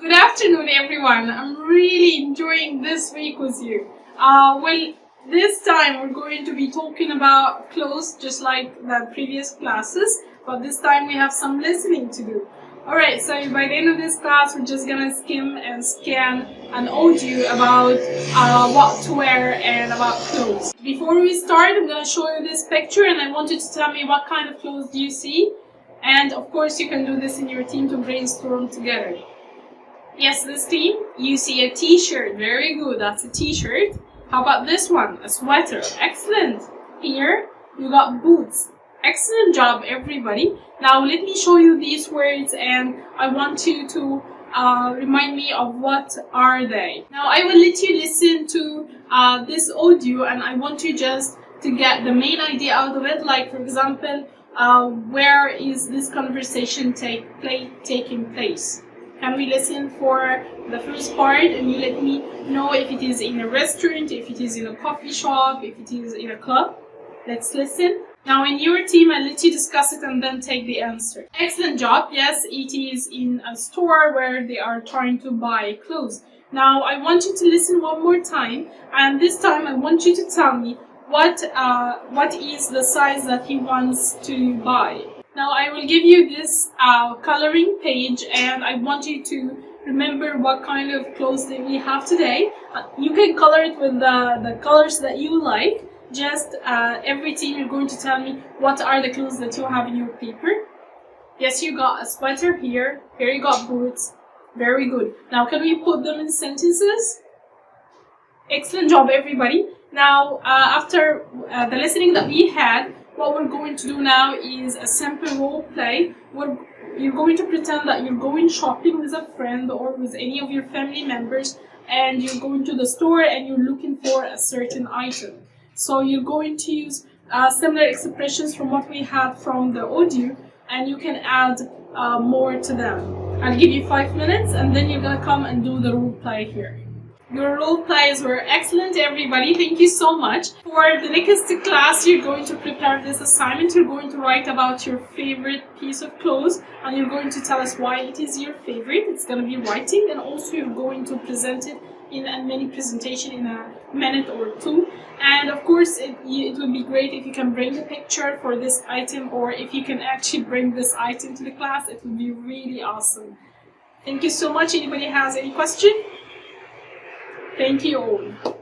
Good afternoon, everyone. I'm really enjoying this week with you. This time we're going to be talking about clothes just like the previous classes, but this time we have some listening to do. Alright, so by the end of this class, we're just gonna skim and scan an audio about what to wear and about clothes. Before we start, I'm gonna show you this picture and I want you to tell me what kind of clothes do you see. And of course, you can do this in your team to brainstorm together. Yes, this team, you see a t-shirt. Very good, that's a t-shirt. How about this one? A sweater. Excellent. Here, you got boots. Excellent job, everybody. Now, let me show you these words and I want you to remind me of what are they. Now, I will let you listen to this audio and I want you just to get the main idea out of it. Like, for example, where is this conversation taking place? Can we listen for the first part and you let me know if it is in a restaurant, if it is in a coffee shop, if it is in a club? Let's listen. Now in your team, I'll let you discuss it and then take the answer. Excellent job. Yes, it is in a store where they are trying to buy clothes. Now I want you to listen one more time, and this time I want you to tell me what is the size that he wants to buy. Now I will give you this coloring page and I want you to remember what kind of clothes that we have today. You can color it with the colors that you like. Just every team you're going to tell me what are the clothes that you have in your paper. Yes, you got a sweater here. Here you got boots. Very good. Now can we put them in sentences? Excellent job, everybody. Now after the listening that we had, what we're going to do now is a simple role play. You're going to pretend that you're going shopping with a friend or with any of your family members and you're going to the store and you're looking for a certain item. So you're going to use similar expressions from what we had from the audio and you can add more to them. I'll give you 5 minutes and then you're going to come and do the role play here. Your role plays were excellent, everybody. Thank you so much. For the next class, you're going to prepare this assignment. You're going to write about your favorite piece of clothes and you're going to tell us why it is your favorite. It's going to be writing and also you're going to present it in a mini presentation in a minute or two. And of course, it would be great if you can bring a picture for this item or if you can actually bring this item to the class. It would be really awesome. Thank you so much. Anybody has any question? Thank you all.